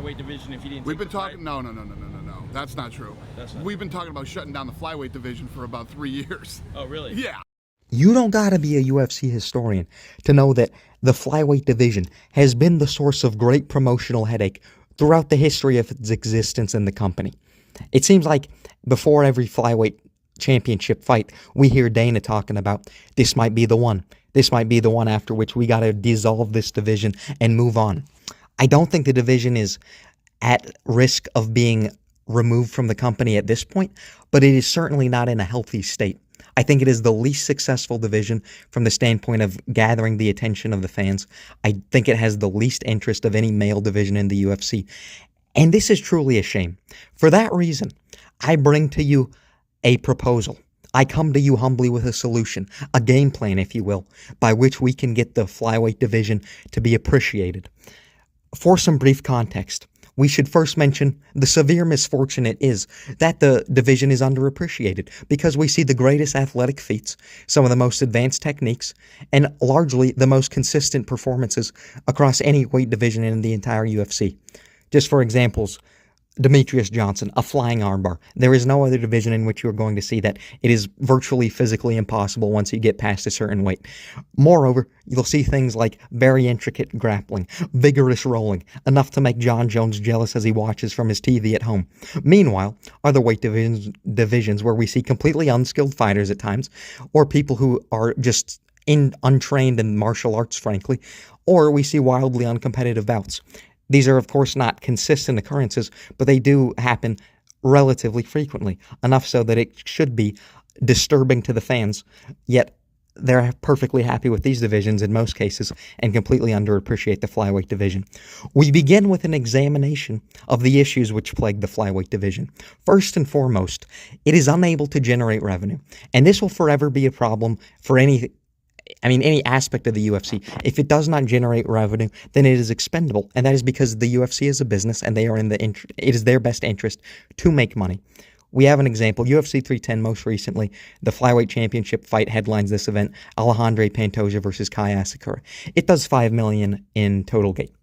flyweight division if he didn't. We've been talking. No. That's not true. We've been talking about shutting down the flyweight division for about 3 years. Oh, really? Yeah. You don't gotta be a UFC historian to know that the flyweight division has been the source of great promotional headache throughout the history of its existence in the company. It seems like before every flyweight championship fight, we hear Dana talking about this might be the one. This might be the one after which we gotta dissolve this division and move on. I don't think the division is at risk of being removed from the company at this point, but it is certainly not in a healthy state. I think it is the least successful division from the standpoint of gathering the attention of the fans. I think it has the least interest of any male division in the UFC. And this is truly a shame. For that reason, I bring to you a proposal. I come to you humbly with a solution, a game plan, if you will, by which we can get the flyweight division to be appreciated. For some brief context, we should first mention the severe misfortune it is that the division is underappreciated because we see the greatest athletic feats, some of the most advanced techniques, and largely the most consistent performances across any weight division in the entire UFC. Just for examples, Demetrius Johnson, a flying armbar. There is no other division in which you are going to see that. It is virtually physically impossible once you get past a certain weight. Moreover, you'll see things like very intricate grappling, vigorous rolling, enough to make John Jones jealous as he watches from his TV at home. Meanwhile, other weight divisions where we see completely unskilled fighters at times, or people who are just untrained in martial arts, frankly, or we see wildly uncompetitive bouts. These are, of course, not consistent occurrences, but they do happen relatively frequently, enough so that it should be disturbing to the fans, yet they're perfectly happy with these divisions in most cases and completely underappreciate the flyweight division. We begin with an examination of the issues which plague the flyweight division. First and foremost, it is unable to generate revenue, and this will forever be a problem for any aspect of the UFC. If it does not generate revenue, then it is expendable, and that is because the UFC is a business, and they are it is their best interest to make money. We have an example. UFC 310 most recently, the flyweight championship fight headlines this event, Alejandro Pantoja versus Kai Asakura. It does $5 million in total gate.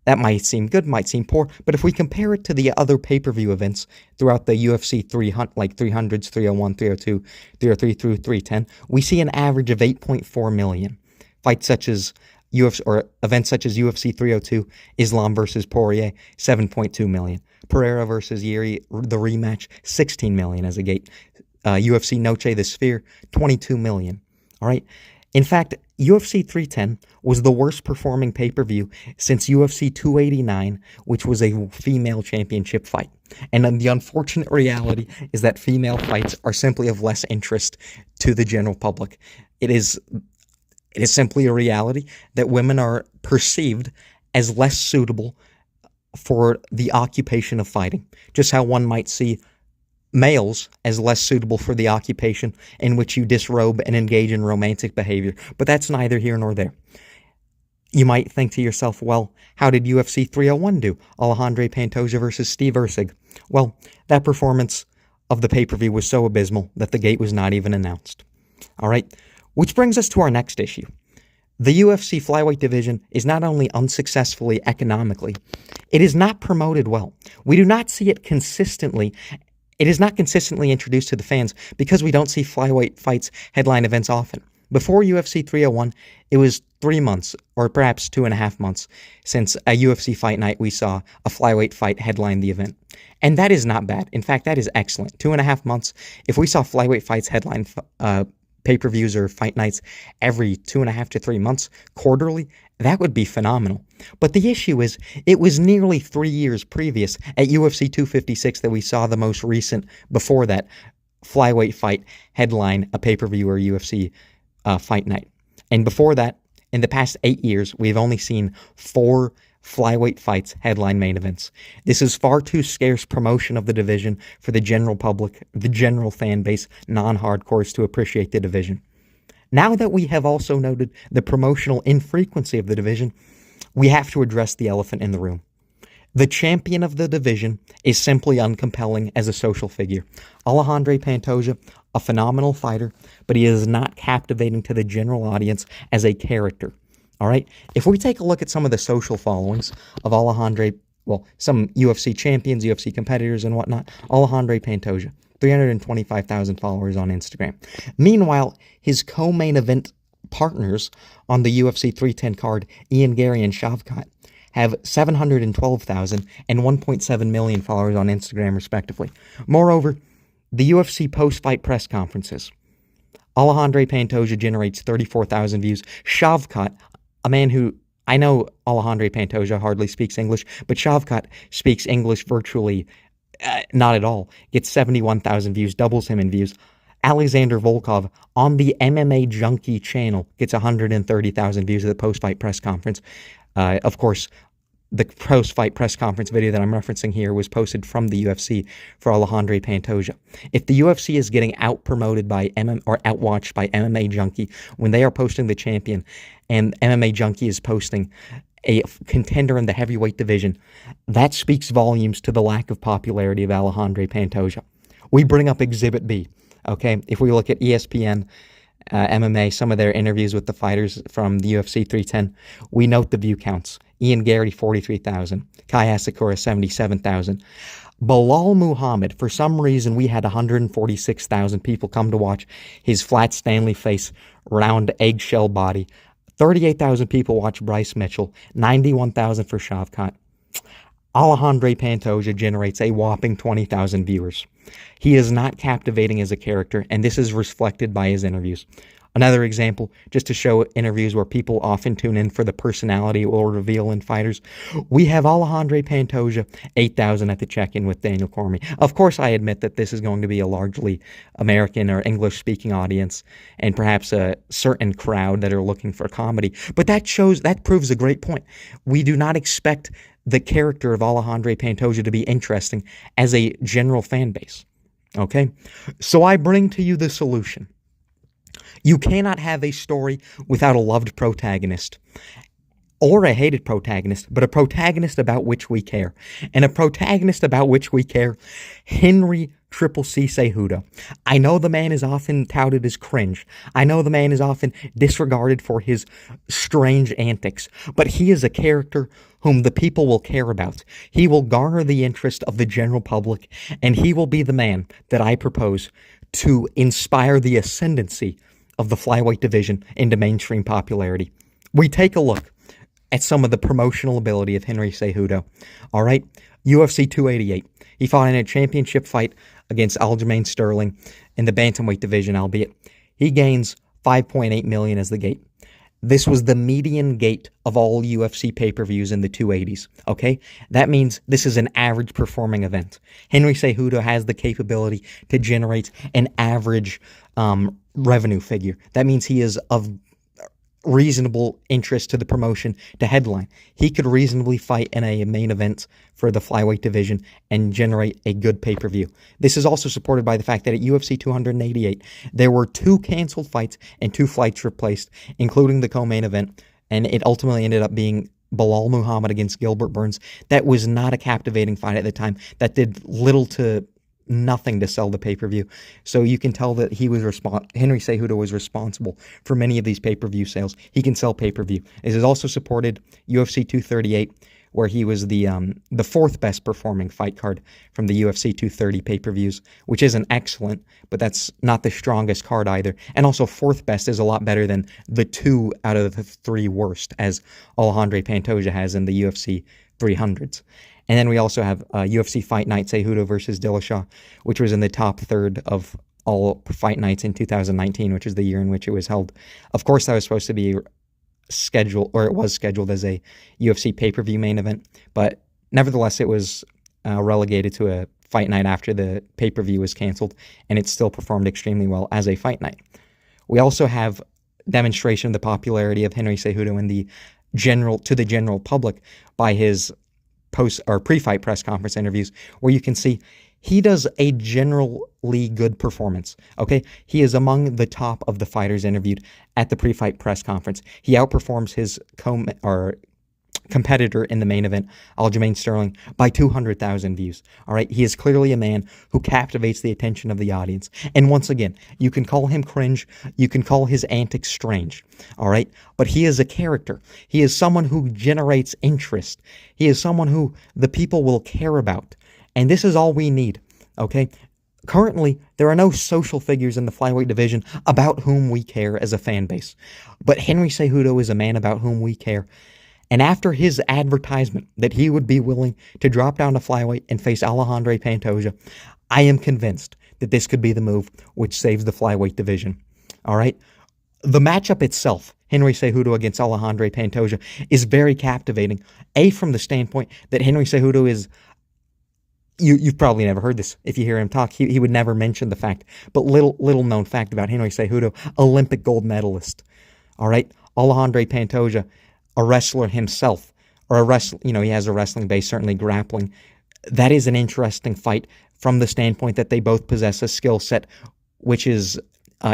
That might seem good, might seem poor, but if we compare it to the other pay-per-view events throughout the UFC 300, like 300s, 301, 302, 303 through 310, we see an average of 8.4 million. Fights such as events such as UFC 302, Islam versus Poirier, 7.2 million. Pereira versus Yuri, the rematch, 16 million as a gate. UFC Noche the Sphere, 22 million. All right. In fact, UFC 310 was the worst performing pay-per-view since UFC 289, which was a female championship fight. And the unfortunate reality is that female fights are simply of less interest to the general public. It is simply a reality that women are perceived as less suitable for the occupation of fighting. Just how one might see males as less suitable for the occupation in which you disrobe and engage in romantic behavior. But that's neither here nor there. You might think to yourself, well, how did UFC 301 do? Alejandro Pantoja versus Steve Erceg. Well, that performance of the pay-per-view was so abysmal that the gate was not even announced. All right, which brings us to our next issue. The UFC flyweight division is not only unsuccessfully economically, it is not promoted well. We do not see it consistently. It is not consistently introduced to the fans because we don't see flyweight fights headline events often. Before UFC 301, it was 3 months, or perhaps 2.5 months, since a UFC fight night we saw a flyweight fight headline the event. And that is not bad. In fact, that is excellent. 2.5 months. If we saw flyweight fights headline pay-per-views or fight nights every 2.5 to 3 months, quarterly, that would be phenomenal. But the issue is, it was nearly 3 years previous at UFC 256 that we saw the most recent, before that, flyweight fight headline a pay-per-view or UFC fight night. And before that, in the past 8 years, we've only seen 4 flyweight fights headline main events. This is far too scarce promotion of the division for the general public, the general fan base, non-hardcores to appreciate the division. Now that we have also noted the promotional infrequency of the division, we have to address the elephant in the room. The champion of the division is simply uncompelling as a social figure. Alejandro Pantoja, a phenomenal fighter, but he is not captivating to the general audience as a character. All right? If we take a look at some of the social followings of Alejandro some UFC champions, UFC competitors, and whatnot. Alejandro Pantoja, 325,000 followers on Instagram. Meanwhile, his co-main event partners on the UFC 310 card, Ian Gary and Shavkat, have 712,000 and 1.7 million followers on Instagram, respectively. Moreover, the UFC post-fight press conferences. Alejandro Pantoja generates 34,000 views. Shavkat, a man who, I know Alejandro Pantoja hardly speaks English, but Shavkat speaks English virtually not at all, gets 71,000 views, doubles him in views. Alexander Volkov on the MMA Junkie channel gets 130,000 views at the post-fight press conference. Of course, the post-fight press conference video that I'm referencing here was posted from the UFC for Alejandro Pantoja. If the UFC is getting out-promoted by or outwatched by MMA Junkie when they are posting the champion, and MMA Junkie is posting a contender in the heavyweight division, that speaks volumes to the lack of popularity of Alejandro Pantoja. We bring up Exhibit B, okay? If we look at ESPN, MMA, some of their interviews with the fighters from the UFC 310, we note the view counts. Ian Gary, 43,000. Kai Asakura, 77,000. Bilal Muhammad, for some reason, we had 146,000 people come to watch his flat Stanley face, round eggshell body. 38,000 people watch Bryce Mitchell. 91,000 for Shavkat. Alejandro Pantoja generates a whopping 20,000 viewers. He is not captivating as a character, and this is reflected by his interviews. Another example, just to show interviews where people often tune in for the personality or reveal in fighters, we have Alejandro Pantoja, 8,000 at the check-in with Daniel Cormier. Of course, I admit that this is going to be a largely American or English-speaking audience and perhaps a certain crowd that are looking for comedy, but that proves a great point. We do not expect the character of Alejandro Pantoja to be interesting as a general fan base, okay? So I bring to you the solution. You cannot have a story without a loved protagonist or a hated protagonist, but a protagonist about which we care. And a protagonist about which we care, Henry Triple C Cejudo. I know the man is often touted as cringe. I know the man is often disregarded for his strange antics, but he is a character whom the people will care about. He will garner the interest of the general public, and he will be the man that I propose to inspire the ascendancy of the flyweight division into mainstream popularity. We take a look at some of the promotional ability of Henry Cejudo. All right, UFC 288. He fought in a championship fight against Aljamain Sterling in the bantamweight division, albeit he gains 5.8 million as the gate. This was the median gate of all UFC pay-per-views in the 280s, okay? That means this is an average performing event. Henry Cejudo has the capability to generate an average revenue figure. That means he is of reasonable interest to the promotion to headline. He could reasonably fight in a main event for the flyweight division and generate a good pay-per-view. This is also supported by the fact that at UFC 288, there were 2 canceled fights and 2 flights replaced, including the co-main event, and it ultimately ended up being Bilal Muhammad against Gilbert Burns. That was not a captivating fight at the time. That did little to nothing to sell the pay-per-view. So you can tell that Henry Cejudo was responsible for many of these pay-per-view sales. He can sell pay-per-view. This is also supported UFC 238, where he was the 4th best performing fight card from the UFC 230 pay-per-views, which isn't excellent, but that's not the strongest card either. And also 4th best is a lot better than the 2 out of the 3 worst, as Alejandro Pantoja has in the UFC 300s. And then we also have UFC Fight Night Cejudo versus Dillashaw, which was in the top third of all fight nights in 2019, which is the year in which it was held. Of course, that was supposed to be scheduled, or it was scheduled as a UFC pay-per-view main event, but nevertheless, it was relegated to a fight night after the pay-per-view was canceled, and it still performed extremely well as a fight night. We also have demonstration of the popularity of Henry Cejudo to the general public by his post or pre-fight press conference interviews, where you can see he does a generally good performance. Okay, he is among the top of the fighters interviewed at the pre-fight press conference. He outperforms his competitor in the main event, Aljamain Sterling, by 200,000 views. All right, he is clearly a man who captivates the attention of the audience. And once again, you can call him cringe, you can call his antics strange. All right, but he is a character. He is someone who generates interest. He is someone who the people will care about. And this is all we need. Okay. Currently, there are no social figures in the flyweight division about whom we care as a fan base. But Henry Cejudo is a man about whom we care. And after his advertisement that he would be willing to drop down to flyweight and face Alejandro Pantoja, I am convinced that this could be the move which saves the flyweight division. All right? The matchup itself, Henry Cejudo against Alejandro Pantoja, is very captivating. From the standpoint that Henry Cejudo is... You've probably never heard this. If you hear him talk, he would never mention the fact. But little known fact about Henry Cejudo, Olympic gold medalist. All right? Alejandro Pantoja, a wrestler himself, or he has a wrestling base, certainly grappling. That is an interesting fight from the standpoint that they both possess a skill set which is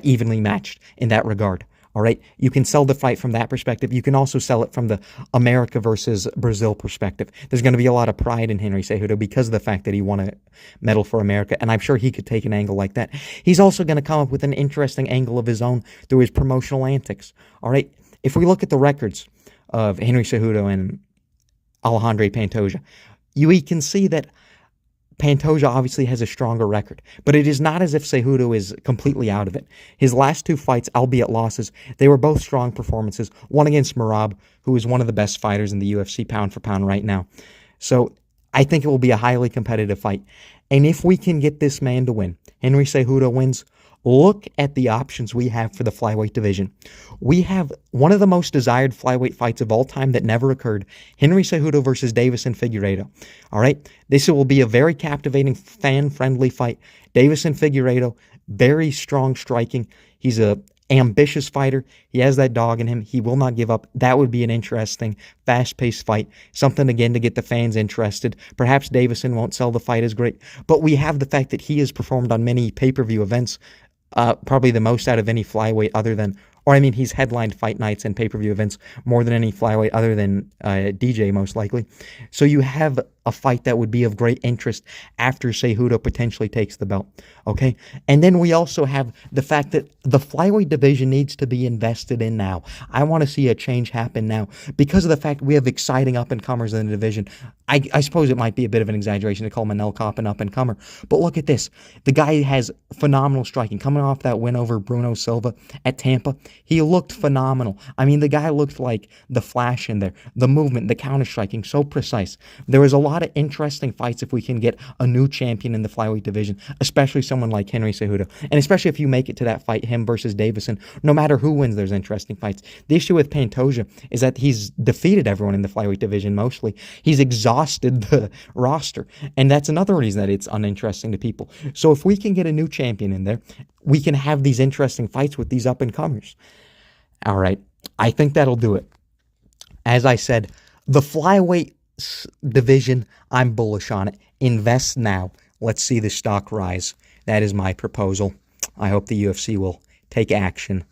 evenly matched in that regard. All right, you can sell the fight from that perspective. You can also sell it from the America versus Brazil perspective. There's going to be a lot of pride in Henry Cejudo because of the fact that he won a medal for America, and I'm sure he could take an angle like that. He's also going to come up with an interesting angle of his own through his promotional antics. All right, if we look at the records of Henry Cejudo and Alejandro Pantoja, we can see that Pantoja obviously has a stronger record, but it is not as if Cejudo is completely out of it. His last two fights, albeit losses, they were both strong performances. One against Merab, who is one of the best fighters in the UFC pound for pound right now. So I think it will be a highly competitive fight. And if we can get this man to win, Henry Cejudo wins, look at the options we have for the flyweight division. We have one of the most desired flyweight fights of all time that never occurred. Henry Cejudo versus Davison Figueiredo. All right? This will be a very captivating, fan-friendly fight. Davison Figueiredo, very strong striking. He's a ambitious fighter. He has that dog in him. He will not give up. That would be an interesting, fast-paced fight. Something, again, to get the fans interested. Perhaps Davison won't sell the fight as great, but we have the fact that he has performed on many pay-per-view events, probably the most out of any flyweight other than, he's headlined fight nights and pay-per-view events more than any flyweight other than DJ, most likely. So you have a fight that would be of great interest after Cejudo potentially takes the belt, okay? And then we also have the fact that the flyweight division needs to be invested in now. I want to see a change happen now because of the fact we have exciting up-and-comers in the division. I suppose it might be a bit of an exaggeration to call Manel Kape an up-and-comer, but look at this. The guy has phenomenal striking. Coming off that win over Bruno Silva at Tampa, he looked phenomenal. The guy looked like the Flash in there. The movement, the counter-striking, so precise. There was a lot of interesting fights if we can get a new champion in the flyweight division, especially someone like Henry Cejudo. And especially if you make it to that fight, him versus Davison, no matter who wins, there's interesting fights. The issue with Pantoja is that he's defeated everyone in the flyweight division mostly. He's exhausted the roster, and that's another reason that it's uninteresting to people. So if we can get a new champion in there, we can have these interesting fights with these up-and-comers. All right, I think that'll do it. As I said, the flyweight division, I'm bullish on it. Invest now. Let's see the stock rise. That is my proposal. I hope the UFC will take action